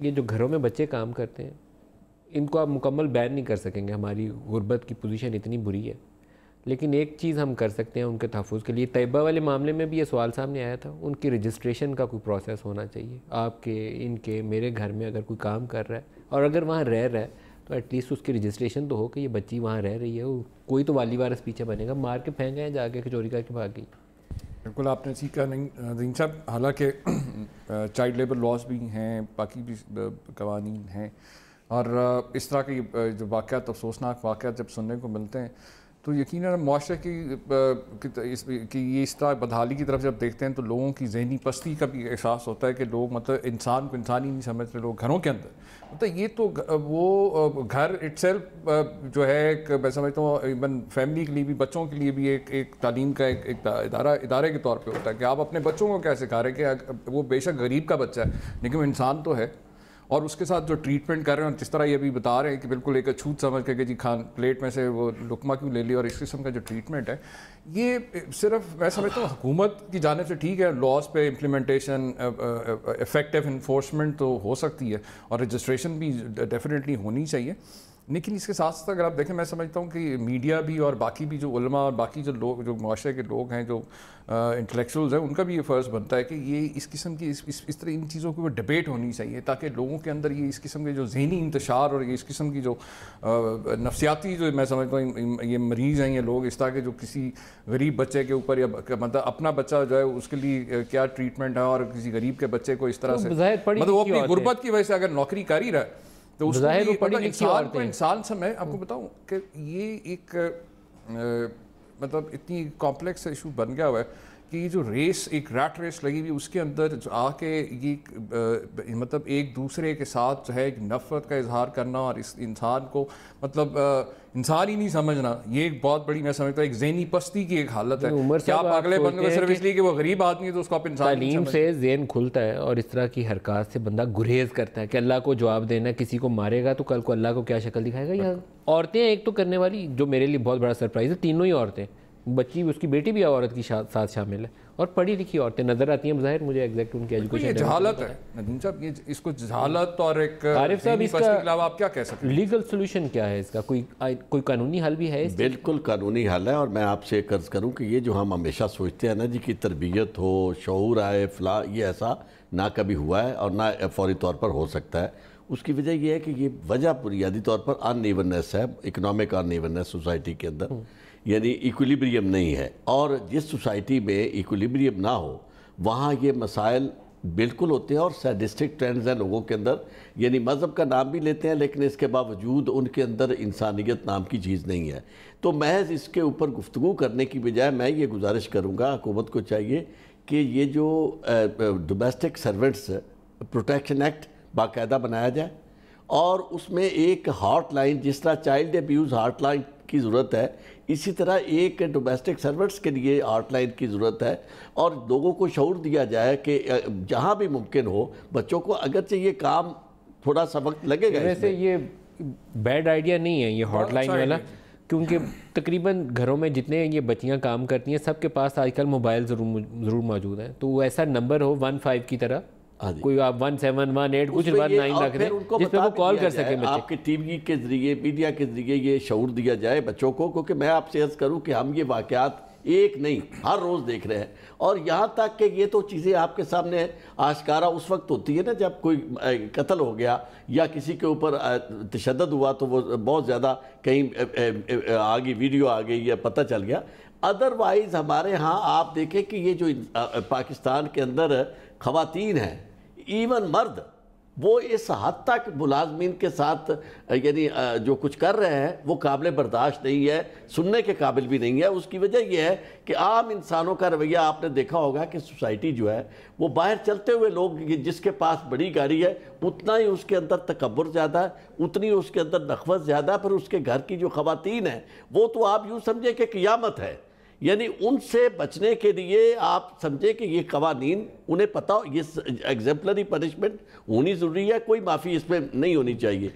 یہ جو گھروں میں بچے کام کرتے ہیں ان کو آپ مکمل بین نہیں کر سکیں گے، ہماری غربت کی پوزیشن اتنی بری ہے، لیکن ایک چیز ہم کر سکتے ہیں ان کے تحفظ کے لیے. طیبہ والے معاملے میں بھی یہ سوال سامنے آیا تھا، ان کی رجسٹریشن کا کوئی پروسیس ہونا چاہیے. آپ کے ان کے میرے گھر میں اگر کوئی کام کر رہا ہے اور اگر وہاں رہ رہا ہے تو ایٹ لیسٹ اس کی رجسٹریشن تو ہو کہ یہ بچی وہاں رہ رہی ہے، کوئی تو والی وارث پیچھے بنے گا. مار کے پھینک گئے جا کے چوری کر کے بھاگ گئی. بالکل آپ نے سیکھا نہیں نظیم صاحب، حالانکہ چائلڈ لیبر لاز بھی ہیں، باقی بھی قوانین ہیں، اور اس طرح کے جو واقعات، افسوسناک واقعات جب سننے کو ملتے ہیں تو یقیناً معاشرے کی یہ اس طرح بدحالی کی طرف جب دیکھتے ہیں تو لوگوں کی ذہنی پستی کا بھی احساس ہوتا ہے کہ لوگ مطلب انسان کو انسان ہی نہیں سمجھتے. لوگ گھروں کے اندر مطلب یہ تو وہ گھر اٹ سیلف جو ہے ایک، میں سمجھتا ہوں ایون فیملی کے لیے بھی، بچوں کے لیے بھی ایک تعلیم کا ایک ادارے کے طور پہ ہوتا ہے کہ آپ اپنے بچوں کو کیسے سکھا رہے ہیں کہ وہ بے شک غریب کا بچہ ہے لیکن وہ انسان تو ہے، اور اس کے ساتھ جو ٹریٹمنٹ کر رہے ہیں اور جس طرح یہ ابھی بتا رہے ہیں کہ بالکل ایک اچھوت سمجھ کے کہ جی پلیٹ میں سے وہ لقمہ کیوں لے لی، اور اس قسم کا جو ٹریٹمنٹ ہے یہ صرف میں سمجھتا ہوں حکومت کی جانب سے ٹھیک ہے، لاز پہ امپلیمنٹیشن، افیکٹو انفورسمنٹ تو ہو سکتی ہے اور رجسٹریشن بھی ڈیفینیٹلی ہونی چاہیے، لیکن اس کے ساتھ ساتھ اگر آپ دیکھیں میں سمجھتا ہوں کہ میڈیا بھی اور باقی بھی جو علماء اور باقی جو لوگ، جو معاشرے کے لوگ ہیں، جو انٹلیکچوئلز ہیں، ان کا بھی یہ فرض بنتا ہے کہ یہ اس قسم کی اس طرح ان چیزوں کی وہ ڈبیٹ ہونی چاہیے تاکہ لوگوں کے اندر یہ اس قسم کے جو ذہنی انتشار اور یہ اس قسم کی جو نفسیاتی جو میں سمجھتا ہوں یہ مریض ہیں یہ لوگ، اس طرح کے جو کسی غریب بچے کے اوپر یا مطلب اپنا بچہ جو ہے اس کے لیے کیا ٹریٹمنٹ ہے، اور کسی غریب کے بچے کو اس طرح سے مطلب وہ اپنی غربت کی وجہ سے اگر نوکری کر ہی رہا ہے تو اس کو انسان سے میں آپ کو بتاؤں کہ یہ ایک مطلب اتنی کمپلیکس ایشو بن گیا ہوا ہے کہ یہ جو ریس، ایک ریٹ ریس لگی ہوئی، اس کے اندر آ کے یہ مطلب ایک دوسرے کے ساتھ جو ہے ایک نفرت کا اظہار کرنا اور اس انسان کو مطلب انسان ہی نہیں سمجھنا، یہ ایک بہت بڑی میں سمجھتا ہوں ایک ذہنی پستی کی ایک حالت ہے کہ آپ اگلے بندے کو صرف اس لیے کہ وہ غریب آدمی ہے تو اس کو آپ انسان نہیں سمجھتے. تعلیم سے ذہن کھلتا ہے اور اس طرح کی حرکات سے بندہ گریز کرتا ہے کہ اللہ کو جواب دینا، کسی کو مارے گا تو کل کو اللہ کو کیا شکل دکھائے گا. یا عورتیں ایک تو کرنے والی، جو میرے لیے بہت بڑا سرپرائز ہے، تینوں ہی عورتیں، بچی اس کی بیٹی بھی عورت کی ساتھ شامل ہے، اور پڑھی لکھی عورتیں نظر آتی ہیں. بظاہر مجھے ایگزیکٹ ان کی ایجوکیشن، یہ جہالت ہے ندیم صاحب، یہ اس کو جہالت اور ایک عارف صاحب اس کا علاوہ آپ کیا کہہ سکتے ہیں؟ لیگل سولوشن کیا ہے اس کا؟ کوئی قانونی حل بھی ہے اس؟ بالکل قانونی حل ہے، اور میں آپ سے عرض کروں کہ یہ جو ہم ہمیشہ سوچتے ہیں نا جی کہ تربیت ہو، شعور آئے فلاں، یہ ایسا نہ کبھی ہوا ہے اور نہ فوری طور پر ہو سکتا ہے. اس کی وجہ یہ ہے کہ یہ وجہ بنیادی طور پر ان ایوننس ہے، اکنامک ان ایوننس سوسائٹی کے اندر، یعنی ایکولیبریم نہیں ہے. اور جس سوسائٹی میں ایکولیبریم نہ ہو وہاں یہ مسائل بالکل ہوتے ہیں، اور سیڈسٹک ٹرینڈز ہیں لوگوں کے اندر، یعنی مذہب کا نام بھی لیتے ہیں لیکن اس کے باوجود ان کے اندر انسانیت نام کی چیز نہیں ہے. تو محض اس کے اوپر گفتگو کرنے کی بجائے میں یہ گزارش کروں گا حکومت کو چاہیے کہ یہ جو ڈومیسٹک سرونٹس پروٹیکشن ایکٹ باقاعدہ بنایا جائے، اور اس میں ایک ہاٹ لائن، جس طرح چائلڈ ابیوز ہاٹ لائن کی ضرورت ہے اسی طرح ایک ڈومیسٹک سرونٹس کے لیے ہاٹ لائن کی ضرورت ہے، اور لوگوں کو شعور دیا جائے کہ جہاں بھی ممکن ہو بچوں کو، اگرچہ یہ کام تھوڑا سا وقت لگے گا. ویسے یہ بیڈ آئیڈیا نہیں ہے یہ ہاٹ لائن والا، کیونکہ تقریباً گھروں میں جتنے یہ بچیاں کام کرتی ہیں سب کے پاس آج کل موبائل ضرور موجود ہیں، تو وہ ایسا نمبر ہو 15 کی طرح، کوئی آپ 1718 کچھ 19 رکھ دیں جس پہ وہ کال کر سکیں بچے. آپ کے ٹی وی کے ذریعے، میڈیا کے ذریعے یہ شعور دیا جائے بچوں کو، کیونکہ میں آپ سے عرض کروں کہ ہم یہ واقعات ایک نہیں ہر روز دیکھ رہے ہیں، اور یہاں تک کہ یہ تو چیزیں آپ کے سامنے آشکارا اس وقت ہوتی ہے نا جب کوئی قتل ہو گیا یا کسی کے اوپر تشدد ہوا تو وہ بہت زیادہ کہیں آگے ویڈیو آ گئی یا پتہ چل گیا. ادروائز ہمارے ہاں آپ دیکھیں کہ یہ جو پاکستان کے اندر خواتین ہیں، ایون مرد، وہ اس حد تک ملازمین کے ساتھ یعنی جو کچھ کر رہے ہیں وہ قابل برداشت نہیں ہے، سننے کے قابل بھی نہیں ہے. اس کی وجہ یہ ہے کہ عام انسانوں کا رویہ آپ نے دیکھا ہوگا کہ سوسائٹی جو ہے وہ باہر چلتے ہوئے لوگ، جس کے پاس بڑی گاڑی ہے اتنا ہی اس کے اندر تکبر زیادہ ہے، اتنی اس کے اندر نخوت زیادہ ہے، پھر اس کے گھر کی جو خواتین ہیں وہ تو آپ یوں سمجھیں کہ قیامت ہے. یعنی ان سے بچنے کے لیے آپ سمجھے کہ یہ قوانین انہیں پتہ ہو، یہ ایگزمپلری پنشمنٹ ہونی ضروری ہے، کوئی معافی اس میں نہیں ہونی چاہیے.